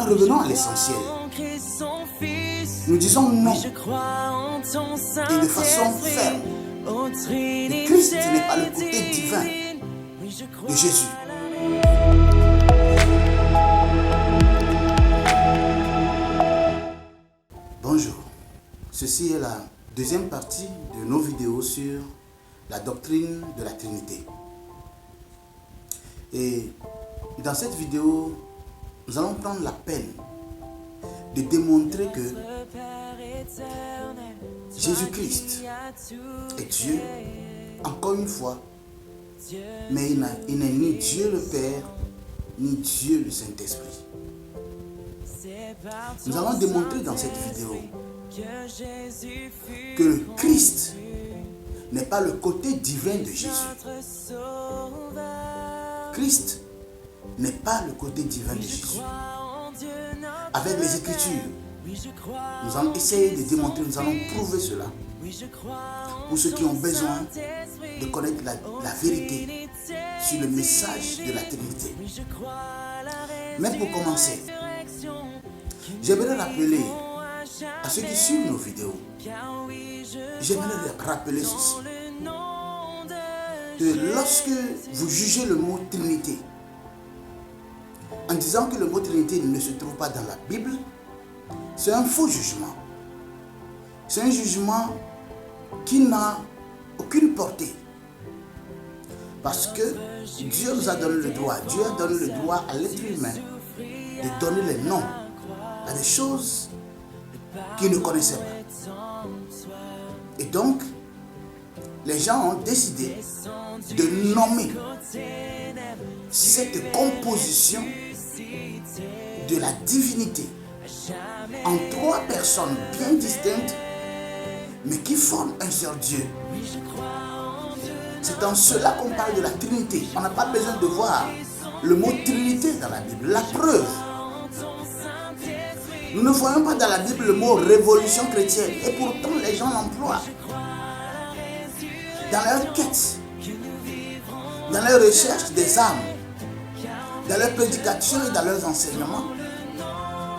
revenons à l'essentiel. Nous disons non, et de façon ferme. Et Christ n'est pas le côté divin de Jésus. Bonjour, ceci est la deuxième partie de nos vidéos sur la doctrine de la Trinité. Et dans cette vidéo, nous allons prendre la peine de démontrer que Jésus-Christ est Dieu, encore une fois, mais il n'est ni Dieu le Père, ni Dieu le Saint-Esprit. Nous allons démontrer dans cette vidéo que le Christ n'est pas le côté divin de Jésus. Christ n'est pas le côté divin de Jésus. Avec les Écritures, nous allons essayer de démontrer, nous allons prouver cela. Pour ceux qui ont besoin de connaître la vérité sur le message de la Trinité. Mais pour commencer, j'aimerais rappeler à ceux qui suivent nos vidéos, j'aimerais rappeler ceci. Que lorsque vous jugez le mot Trinité, en disant que le mot Trinité ne se trouve pas dans la Bible, c'est un faux jugement. C'est un jugement qui n'a aucune portée. Parce que Dieu nous a donné le droit, Dieu a donné le droit à l'être humain de donner les noms à des choses qu'il ne connaissait pas. Et donc, les gens ont décidé de nommer cette composition de la divinité en trois personnes bien distinctes, mais qui forment un seul Dieu. C'est en cela qu'on parle de la Trinité. On n'a pas besoin de voir le mot Trinité dans la Bible. La preuve, nous ne voyons pas dans la Bible le mot révolution chrétienne, et pourtant les gens l'emploient. Dans leur quête, dans leur recherche des âmes, dans leur prédication et dans leurs enseignements,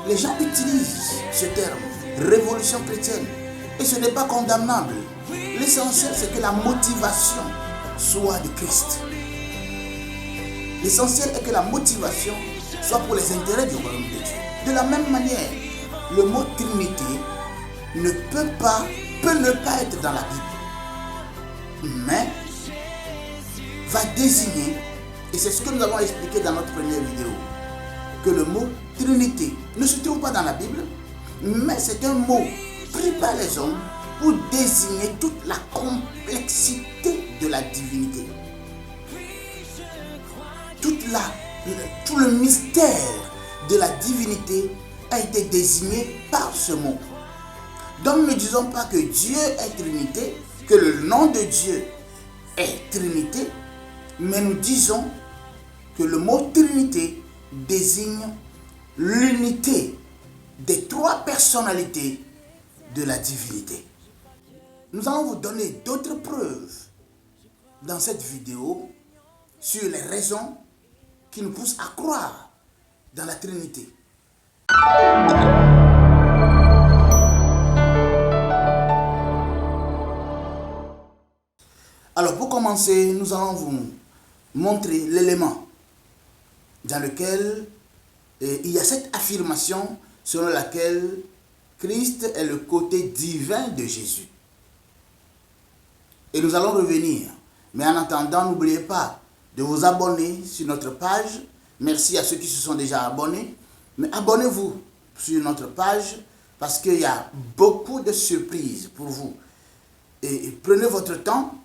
les gens utilisent ce terme, révolution chrétienne. Et ce n'est pas condamnable. L'essentiel, c'est que la motivation soit de Christ. L'essentiel est que la motivation soit pour les intérêts du royaume de Dieu. De la même manière, le mot Trinité peut ne pas être dans la Bible, mais va désigner, et c'est ce que nous avons expliqué dans notre première vidéo, que le mot Trinité ne se trouve pas dans la Bible, mais c'est un mot pris par les hommes pour désigner toute la complexité de la divinité. Tout le mystère de la divinité a été désigné par ce mot. Donc ne disons pas que Dieu est Trinité, que le nom de Dieu est Trinité, mais nous disons que le mot Trinité désigne l'unité des trois personnalités de la divinité. Nous allons vous donner d'autres preuves dans cette vidéo sur les raisons qui nous poussent à croire dans la Trinité. Alors pour commencer, nous allons vous montrer l'élément dans lequel il y a cette affirmation selon laquelle Christ est le côté divin de Jésus. Et nous allons revenir. Mais en attendant, n'oubliez pas de vous abonner sur notre page. Merci à ceux qui se sont déjà abonnés. Mais abonnez-vous sur notre page parce qu'il y a beaucoup de surprises pour vous. Et prenez votre temps.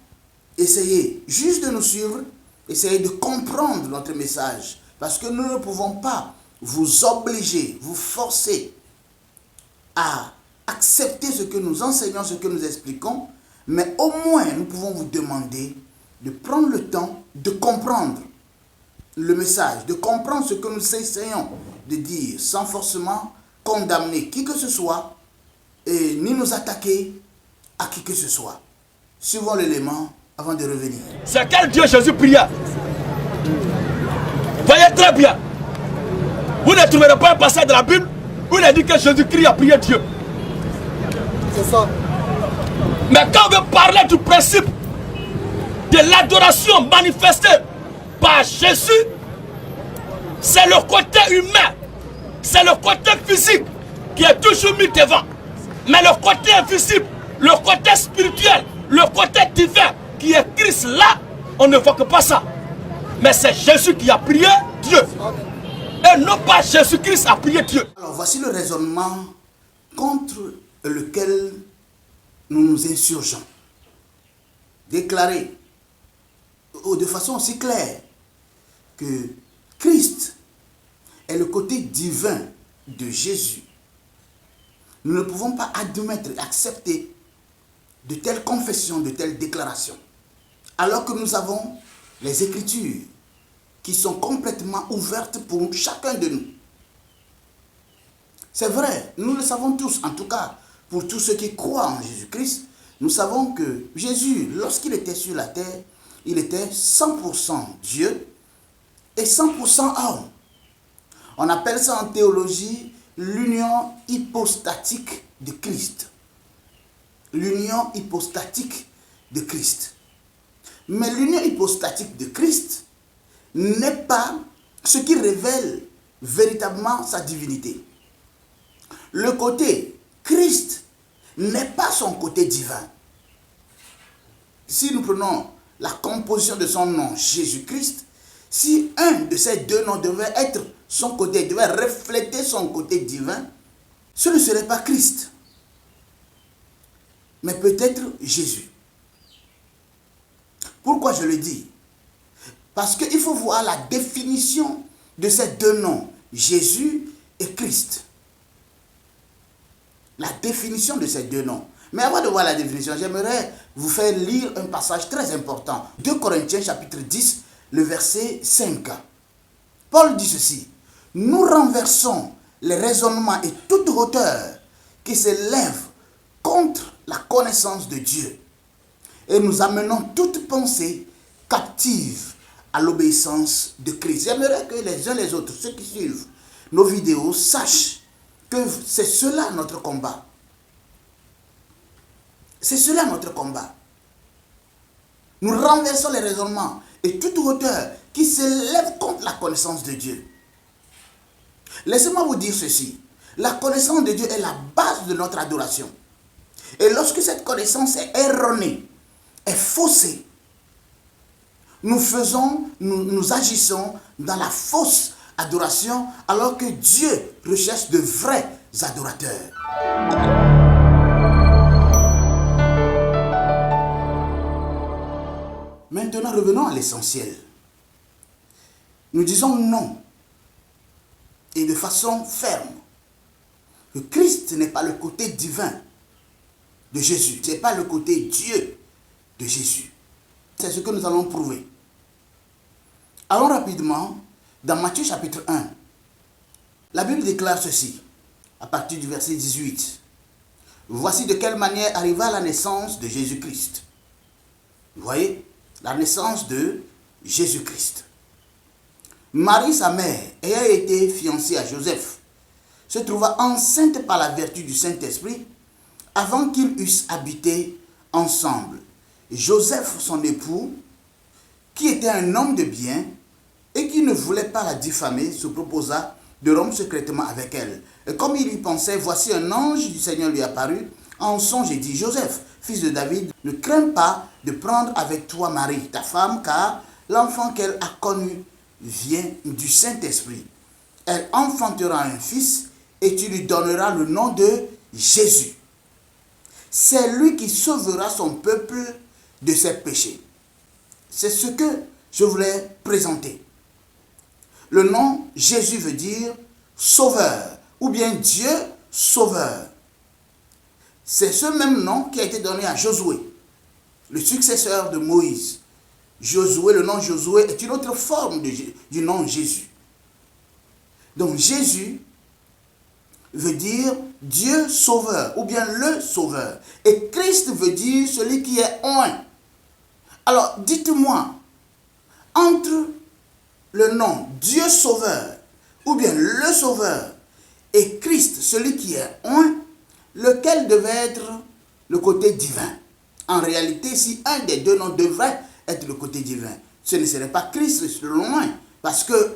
Essayez juste de nous suivre. Essayez de comprendre notre message. Parce que nous ne pouvons pas vous obliger, vous forcer à accepter ce que nous enseignons, ce que nous expliquons, mais au moins nous pouvons vous demander de prendre le temps de comprendre le message, de comprendre ce que nous essayons de dire, sans forcément condamner qui que ce soit, et ni nous attaquer à qui que ce soit. Suivons l'élément avant de revenir. C'est quel Dieu Jésus pria? Voyez très bien. Vous ne trouverez pas un passage de la Bible où il a dit que Jésus-Christ a prié Dieu. C'est ça. Mais quand on veut parler du principe de l'adoration manifestée par Jésus, c'est le côté humain, c'est le côté physique qui est toujours mis devant. Mais le côté invisible, le côté spirituel, le côté divin qui est Christ là, on ne voit que pas ça. Mais c'est Jésus qui a prié Dieu. Et non pas Jésus-Christ a prié Dieu. Alors voici le raisonnement contre lequel nous nous insurgeons. Déclarer de façon aussi claire que Christ est le côté divin de Jésus. Nous ne pouvons pas admettre et accepter de telles confessions, de telles déclarations. Alors que nous avons les Écritures qui sont complètement ouvertes pour chacun de nous. C'est vrai, nous le savons tous, en tout cas, pour tous ceux qui croient en Jésus-Christ, nous savons que Jésus, lorsqu'il était sur la terre, il était 100% Dieu et 100% homme. On appelle ça en théologie l'union hypostatique de Christ. L'union hypostatique de Christ. Mais l'union hypostatique de Christ n'est pas ce qui révèle véritablement sa divinité. Le côté Christ n'est pas son côté divin. Si nous prenons la composition de son nom, Jésus-Christ, si un de ces deux noms devait être son côté, devait refléter son côté divin, ce ne serait pas Christ, mais peut-être Jésus. Pourquoi je le dis? Parce qu'il faut voir la définition de ces deux noms, Jésus et Christ. La définition de ces deux noms. Mais avant de voir la définition, j'aimerais vous faire lire un passage très important. 2 Corinthiens chapitre 10, le verset 5. Paul dit ceci: nous renversons les raisonnements et toute hauteur qui s'élève contre la connaissance de Dieu. Et nous amenons toute pensée captive à l'obéissance de Christ. J'aimerais que les uns les autres, ceux qui suivent nos vidéos, sachent que c'est cela notre combat. C'est cela notre combat. Nous renversons les raisonnements et toute hauteur qui s'élève contre la connaissance de Dieu. Laissez-moi vous dire ceci. La connaissance de Dieu est la base de notre adoration. Et lorsque cette connaissance est erronée, est faussée, nous agissons dans la fausse adoration alors que Dieu recherche de vrais adorateurs. Maintenant, revenons à l'essentiel. Nous disons non, et de façon ferme, que Christ n'est pas le côté divin de Jésus. Ce n'est pas le côté Dieu de Jésus. C'est ce que nous allons prouver. Allons rapidement dans Matthieu chapitre 1. La Bible déclare ceci, à partir du verset 18. Voici de quelle manière arriva la naissance de Jésus-Christ. Vous voyez, la naissance de Jésus-Christ. Marie, sa mère, ayant été fiancée à Joseph, se trouva enceinte par la vertu du Saint-Esprit avant qu'ils eussent habité ensemble. Joseph, son époux, qui était un homme de bien et qui ne voulait pas la diffamer, se proposa de rompre secrètement avec elle. Et comme il y pensait, voici un ange du Seigneur lui apparut en songe et dit: Joseph, fils de David, ne crains pas de prendre avec toi Marie, ta femme, car l'enfant qu'elle a connu vient du Saint-Esprit. Elle enfantera un fils et tu lui donneras le nom de Jésus. C'est lui qui sauvera son peuple de ses péchés. C'est ce que je voulais présenter. Le nom Jésus veut dire sauveur ou bien Dieu sauveur. C'est ce même nom qui a été donné à Josué, le successeur de Moïse. Josué, le nom Josué est une autre forme du nom Jésus. Donc Jésus veut dire Dieu sauveur ou bien le sauveur. Et Christ veut dire celui qui est oint. Alors dites-moi, entre le nom Dieu sauveur ou bien le Sauveur, et Christ, celui qui est un, lequel devait être le côté divin. En réalité, si un des deux noms devrait être le côté divin, ce ne serait pas Christ, loin. Parce que,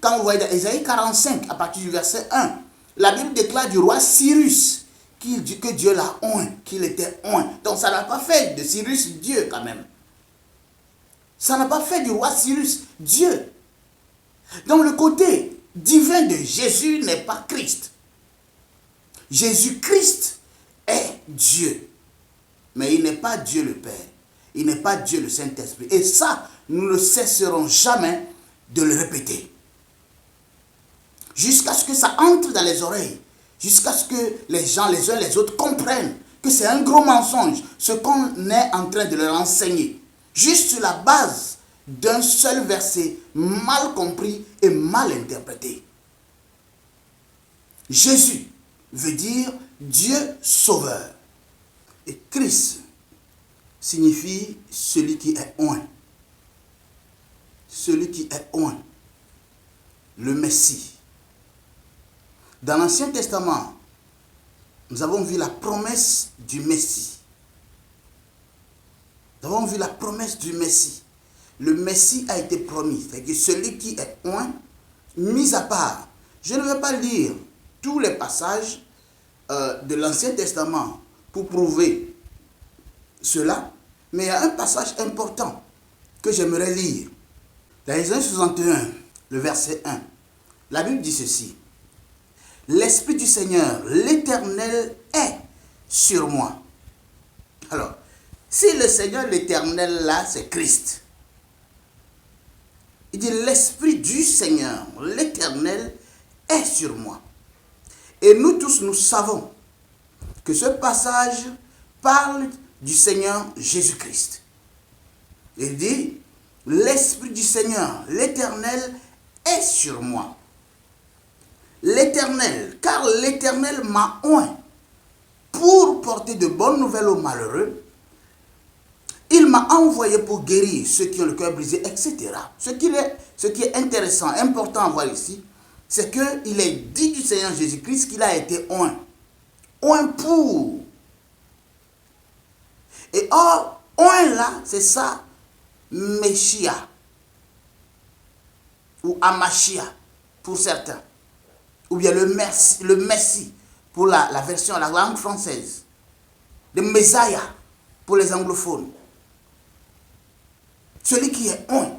quand vous voyez dans Ésaïe 45, à partir du verset 1, la Bible déclare du roi Cyrus que Dieu l'a oint, qu'il était oint. Donc ça n'a pas fait de Cyrus Dieu quand même. Ça n'a pas fait du roi Cyrus Dieu. Donc le côté divin de Jésus n'est pas Christ. Jésus-Christ est Dieu. Mais il n'est pas Dieu le Père. Il n'est pas Dieu le Saint-Esprit. Et ça, nous ne cesserons jamais de le répéter. Jusqu'à ce que ça entre dans les oreilles. Jusqu'à ce que les gens, les uns les autres, comprennent que c'est un gros mensonge, ce qu'on est en train de leur enseigner. Juste sur la base d'un seul verset mal compris et mal interprété. Jésus veut dire Dieu sauveur. Et Christ signifie celui qui est oint. Celui qui est oint. Le Messie. Dans l'Ancien Testament, nous avons vu la promesse du Messie. Nous avons vu la promesse du Messie. Le Messie a été promis. C'est que celui qui est oint, mis à part. Je ne vais pas lire tous les passages de l'Ancien Testament pour prouver cela, mais il y a un passage important que j'aimerais lire. Dans Ésaïe 61, le verset 1, la Bible dit ceci. L'Esprit du Seigneur, l'Éternel est sur moi. Alors, si le Seigneur, l'Éternel là, c'est Christ. Il dit l'Esprit du Seigneur, l'Éternel est sur moi. Et nous tous, nous savons que ce passage parle du Seigneur Jésus-Christ. Il dit, l'Esprit du Seigneur, l'Éternel est sur moi. L'Éternel, car l'Éternel m'a oint pour porter de bonnes nouvelles aux malheureux. Il m'a envoyé pour guérir ceux qui ont le cœur brisé, etc. Ce qui est intéressant, important à voir ici, c'est qu'il est dit du Seigneur Jésus-Christ qu'il a été oint. Oint pour. Et or, oint là, c'est ça, Meshia. Ou Amashia, pour certains. Ou bien le Messie, pour la version, la langue française. Le Messiah, pour les anglophones. Celui qui est oint.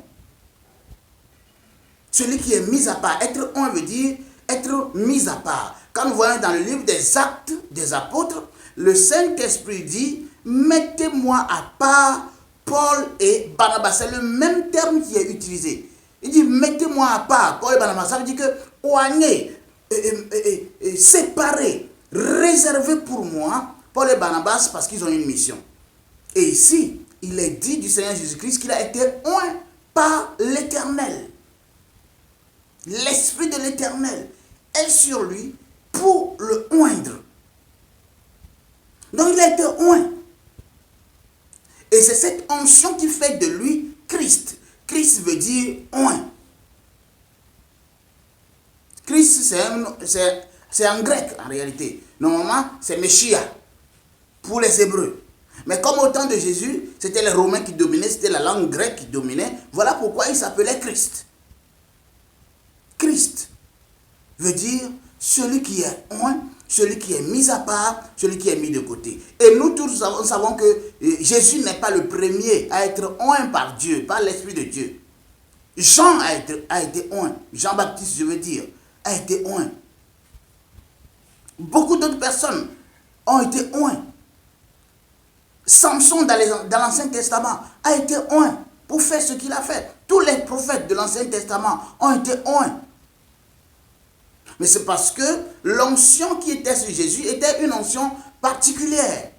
Celui qui est mis à part. Être oint veut dire être mis à part. Quand nous voyons dans le livre des Actes des Apôtres, le Saint-Esprit dit, mettez-moi à part Paul et Barnabas. C'est le même terme qui est utilisé. Il dit, mettez-moi à part Paul et Barnabas. Ça veut dire que oigné, séparé, réservé pour moi, Paul et Barnabas, parce qu'ils ont une mission. Et ici, il est dit du Seigneur Jésus-Christ qu'il a été oint par l'Éternel. L'Esprit de l'Éternel est sur lui pour le oindre. Donc il a été oint. Et c'est cette onction qui fait de lui Christ. Christ veut dire oint. Christ, c'est en grec en réalité. Normalement, c'est Meshia pour les Hébreux. Mais comme au temps de Jésus, c'était les Romains qui dominaient, c'était la langue grecque qui dominait. Voilà pourquoi il s'appelait Christ. Christ veut dire celui qui est oint, celui qui est mis à part, celui qui est mis de côté. Et nous tous savons que Jésus n'est pas le premier à être oint par Dieu, par l'Esprit de Dieu. Jean a été oint, Jean-Baptiste je veux dire, a été oint. Beaucoup d'autres personnes ont été oints. Samson dans l'Ancien Testament a été oint pour faire ce qu'il a fait. Tous les prophètes de l'Ancien Testament ont été oints. Mais c'est parce que l'onction qui était sur Jésus était une onction particulière.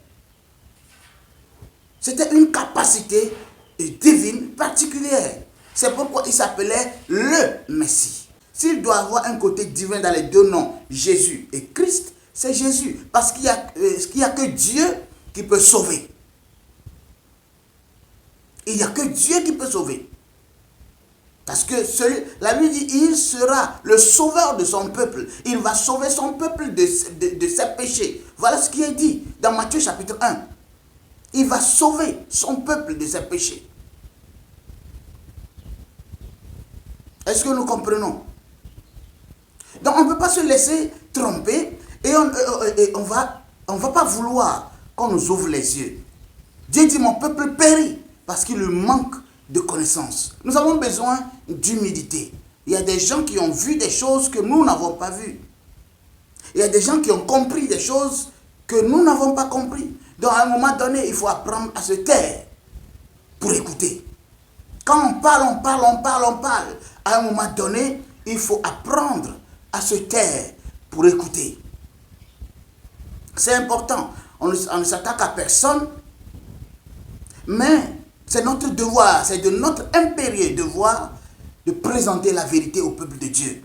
C'était une capacité divine particulière. C'est pourquoi il s'appelait le Messie. S'il doit avoir un côté divin dans les deux noms, Jésus et Christ, c'est Jésus. Parce qu'il n'y a que Dieu qui peut sauver. Il n'y a que Dieu qui peut sauver. Parce que la Bible dit, il sera le sauveur de son peuple. Il va sauver son peuple de ses péchés. Voilà ce qui est dit dans Matthieu chapitre 1. Il va sauver son peuple de ses péchés. Est-ce que nous comprenons? Donc on ne peut pas se laisser tromper et on va pas vouloir qu'on nous ouvre les yeux. Dieu dit, mon peuple périt parce qu'il lui manque de connaissances. Nous avons besoin d'humilité. Il y a des gens qui ont vu des choses que nous n'avons pas vues. Il y a des gens qui ont compris des choses que nous n'avons pas compris. Donc à un moment donné, il faut apprendre à se taire pour écouter. Quand on parle. À un moment donné, il faut apprendre à se taire pour écouter. C'est important. On ne s'attaque à personne, mais c'est notre devoir, c'est de notre impérieux devoir de présenter la vérité au peuple de Dieu.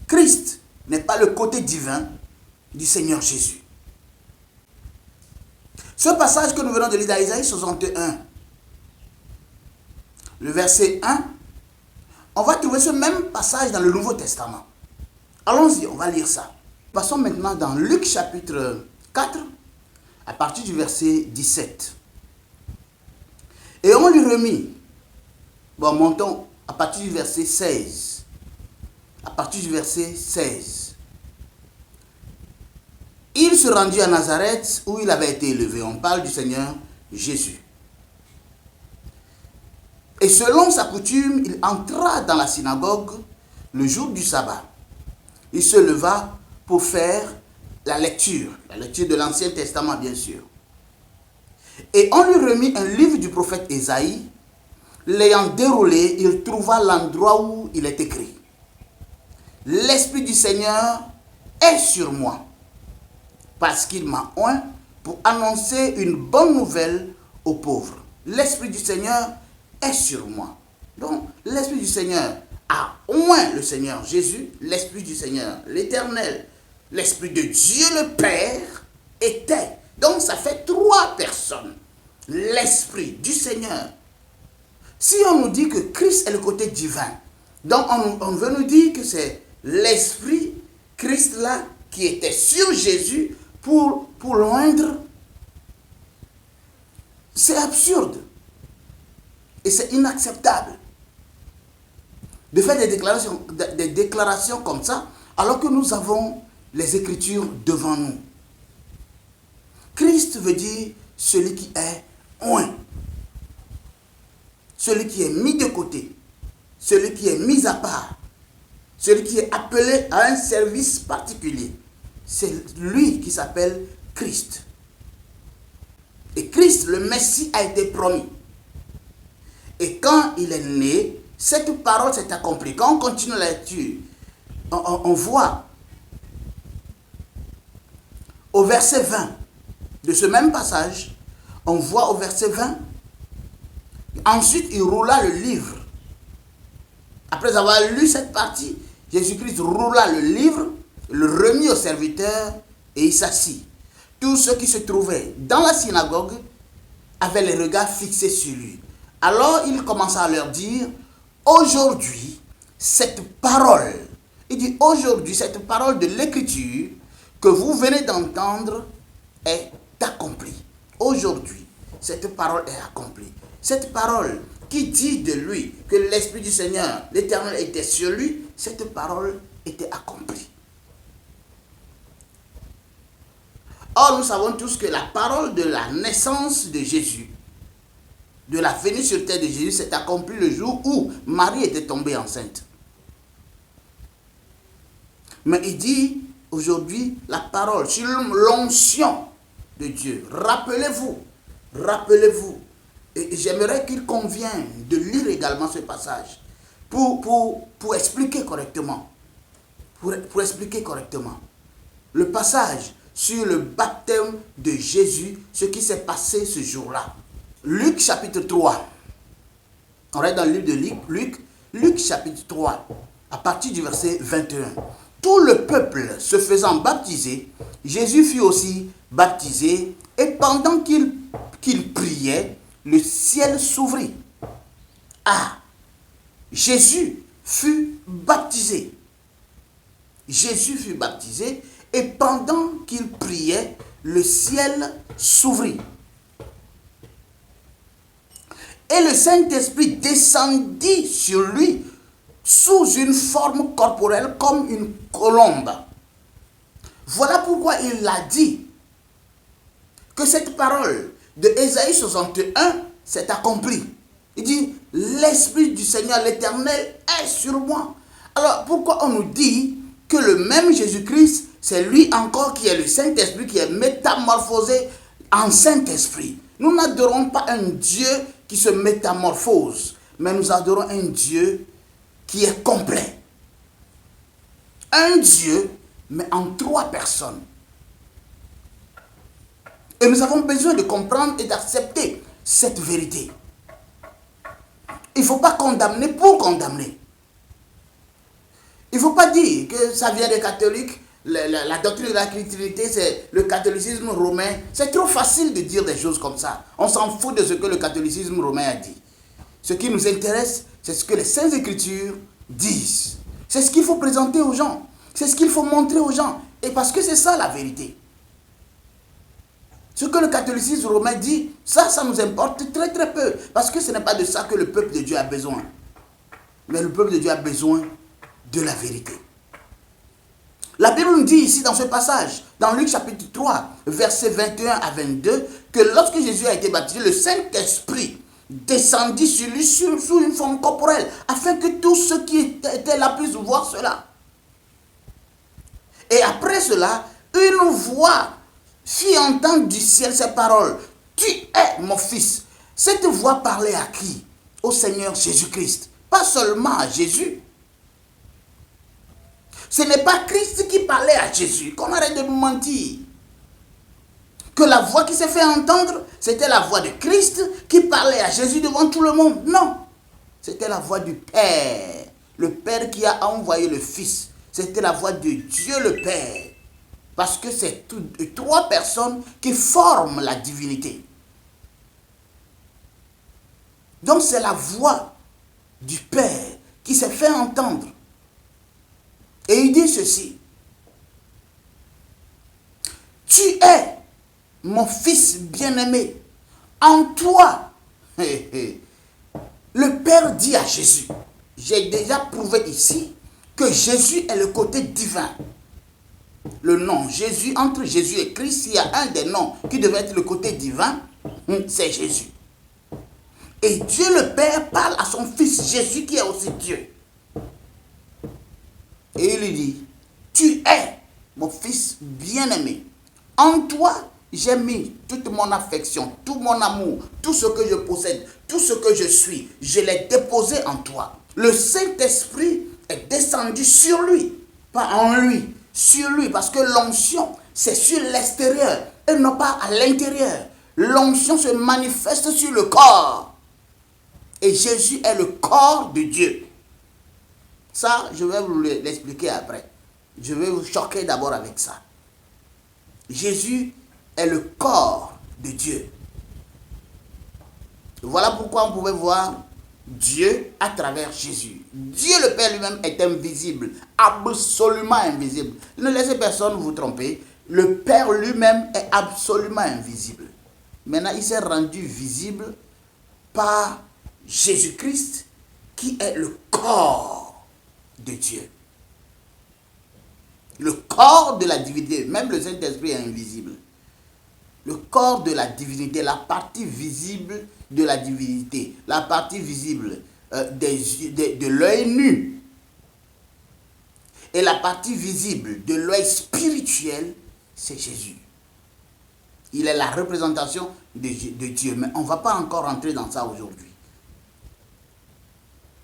Christ n'est pas le côté divin du Seigneur Jésus. Ce passage que nous venons de lire dans Isaïe 61, le verset 1, on va trouver ce même passage dans le Nouveau Testament. Allons-y, on va lire ça. Passons maintenant dans Luc chapitre 4, à partir du verset 17. Et on lui remit, montons à partir du verset 16. À partir du verset 16. Il se rendit à Nazareth où il avait été élevé. On parle du Seigneur Jésus. Et selon sa coutume, il entra dans la synagogue le jour du sabbat. Il se leva pour faire la lecture de l'Ancien Testament bien sûr. Et on lui remit un livre du prophète Ésaïe. L'ayant déroulé, il trouva l'endroit où il est écrit: L'Esprit du Seigneur est sur moi, parce qu'il m'a oint pour annoncer une bonne nouvelle aux pauvres. L'Esprit du Seigneur est sur moi. Donc, l'Esprit du Seigneur a oint le Seigneur Jésus, l'Esprit du Seigneur, l'Éternel, l'Esprit de Dieu le Père était. Donc, ça fait 3 personnes. L'Esprit du Seigneur. Si on nous dit que Christ est le côté divin, donc on veut nous dire que c'est l'Esprit, Christ là, qui était sur Jésus pour l'oindre. C'est absurde. Et c'est inacceptable de faire des déclarations comme ça, alors que nous avons les Écritures devant nous. Christ veut dire celui qui est oint, celui qui est mis de côté, celui qui est mis à part, celui qui est appelé à un service particulier. C'est lui qui s'appelle Christ. Et Christ, le Messie, a été promis. Et quand il est né, cette parole s'est accomplie. Quand on continue la lecture, on voit au verset 20 de ce même passage, on voit au verset 20, ensuite il roula le livre. Après avoir lu cette partie, Jésus-Christ roula le livre, le remit au serviteur et il s'assit. Tous ceux qui se trouvaient dans la synagogue avaient les regards fixés sur lui. Alors il commença à leur dire: aujourd'hui, cette parole, il dit aujourd'hui, cette parole de l'écriture que vous venez d'entendre est accomplie. Aujourd'hui, cette parole est accomplie. Cette parole qui dit de lui que l'Esprit du Seigneur, l'Éternel, était sur lui, cette parole était accomplie. Or, nous savons tous que la parole de la naissance de Jésus, de la venue sur terre de Jésus, s'est accomplie le jour où Marie était tombée enceinte. Mais il dit aujourd'hui la parole sur l'onction de Dieu. Rappelez-vous. Et j'aimerais qu'il convienne de lire également ce passage pour expliquer correctement. Pour expliquer correctement. Le passage sur le baptême de Jésus, ce qui s'est passé ce jour-là. Luc chapitre 3. On est dans le livre de Luc chapitre 3, à partir du verset 21. Tout le peuple se faisant baptiser, Jésus fut aussi baptisé, et pendant qu'il priait, le ciel s'ouvrit. Jésus fut baptisé. Jésus fut baptisé et pendant qu'il priait, le ciel s'ouvrit. Et le Saint-Esprit descendit sur lui sous une forme corporelle comme une colombe. Voilà pourquoi il a dit que cette parole de Ésaïe 61 s'est accomplie. Il dit, l'Esprit du Seigneur l'Éternel est sur moi. Alors pourquoi on nous dit que le même Jésus-Christ, c'est lui encore qui est le Saint-Esprit, qui est métamorphosé en Saint-Esprit. Nous n'adorons pas un Dieu qui se métamorphose, mais nous adorons un Dieu qui est complet. Un Dieu, mais en 3 personnes. Et nous avons besoin de comprendre et d'accepter cette vérité. Il ne faut pas condamner pour condamner. Il ne faut pas dire que ça vient des catholiques, la doctrine de la Trinité, c'est le catholicisme romain. C'est trop facile de dire des choses comme ça. On s'en fout de ce que le catholicisme romain a dit. Ce qui nous intéresse, c'est ce que les Saintes Écritures disent. C'est ce qu'il faut présenter aux gens. C'est ce qu'il faut montrer aux gens. Et parce que c'est ça la vérité. Ce que le catholicisme romain dit, ça nous importe très très peu. Parce que ce n'est pas de ça que le peuple de Dieu a besoin. Mais le peuple de Dieu a besoin de la vérité. La Bible nous dit ici dans ce passage, dans Luc chapitre 3, versets 21 à 22, que lorsque Jésus a été baptisé, le Saint-Esprit descendit sur lui sous une forme corporelle, afin que tous ceux qui étaient là puissent voir cela. Et après cela, une voix fit entendre du ciel ces paroles. Tu es mon fils. Cette voix parlait à qui? Au Seigneur Jésus-Christ. Pas seulement à Jésus. Ce n'est pas Christ qui parlait à Jésus. Qu'on arrête de nous mentir. Que la voix qui s'est fait entendre, c'était la voix de Christ qui parlait à Jésus devant tout le monde. Non. C'était la voix du Père. Le Père qui a envoyé le Fils. C'était la voix de Dieu le Père. Parce que c'est 3 personnes qui forment la divinité. Donc c'est la voix du Père qui s'est fait entendre. Et il dit ceci. Tu es mon fils bien-aimé. En toi. Le Père dit à Jésus. J'ai déjà prouvé ici que Jésus est le côté divin. Le nom Jésus, entre Jésus et Christ, il y a un des noms qui devait être le côté divin, c'est Jésus. Et Dieu le Père parle à son fils Jésus qui est aussi Dieu. Et il lui dit, tu es mon fils bien-aimé. En toi, j'ai mis toute mon affection, tout mon amour, tout ce que je possède, tout ce que je suis, je l'ai déposé en toi. Le Saint-Esprit est descendu sur lui, pas en lui. Sur lui, parce que l'onction, c'est sur l'extérieur et non pas à l'intérieur. L'onction se manifeste sur le corps. Et Jésus est le corps de Dieu. Ça, je vais vous l'expliquer après. Je vais vous choquer d'abord avec ça. Jésus est le corps de Dieu. Voilà pourquoi on pouvait voir Dieu à travers Jésus. Dieu le Père lui-même est invisible, absolument invisible. Ne laissez personne vous tromper. Le Père lui-même est absolument invisible. Maintenant, il s'est rendu visible par Jésus-Christ qui est le corps de Dieu. Le corps de la divinité, même le Saint-Esprit est invisible. Le corps de la divinité, la partie visible de la divinité, la partie visible de l'œil nu et la partie visible de l'œil spirituel, c'est Jésus. Il est la représentation de Dieu, mais on ne va pas encore entrer dans ça aujourd'hui.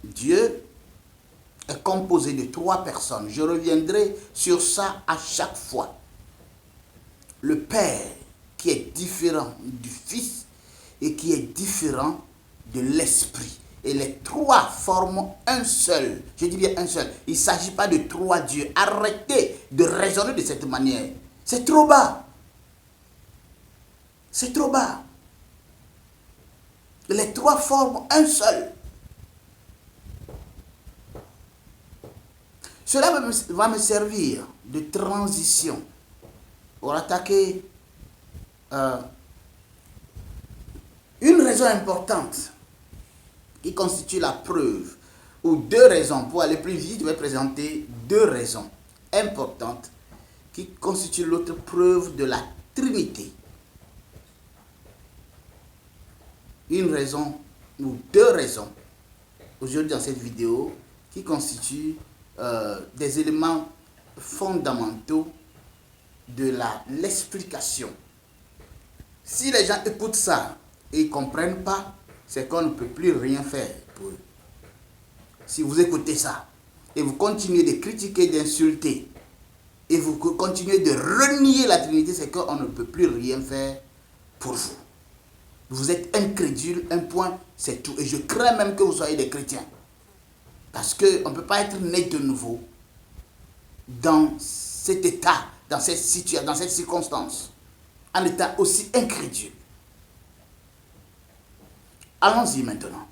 Dieu est composé de 3 personnes. Je reviendrai sur ça à chaque fois. Le Père qui est différent du Fils et qui est différent de l'Esprit. Et les 3 forment un seul. Je dis bien un seul. Il ne s'agit pas de 3 dieux. Arrêtez de raisonner de cette manière. C'est trop bas. C'est trop bas. Les 3 forment un seul. Cela va me servir de transition pour attaquer une raison importante qui constitue la preuve, ou deux raisons. Pour aller plus vite, je vais présenter deux raisons importantes qui constituent l'autre preuve de la Trinité. Une raison ou deux raisons aujourd'hui dans cette vidéo qui constituent des éléments fondamentaux de l'explication. Si les gens écoutent ça et ne comprennent pas, c'est qu'on ne peut plus rien faire pour eux. Si vous écoutez ça et vous continuez de critiquer, d'insulter et vous continuez de renier la Trinité, c'est qu'on ne peut plus rien faire pour vous. Vous êtes incrédule, un point, c'est tout. Et je crains même que vous soyez des chrétiens. Parce qu'on ne peut pas être né de nouveau dans cet état, dans cette situation, dans cette circonstance, en état aussi incrédule. Allons-y maintenant.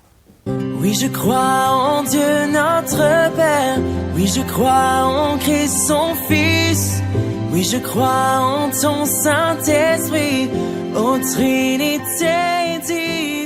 Oui, je crois en Dieu notre Père. Oui, je crois en Christ son Fils. Oui, je crois en ton Saint-Esprit, ô Trinité divine.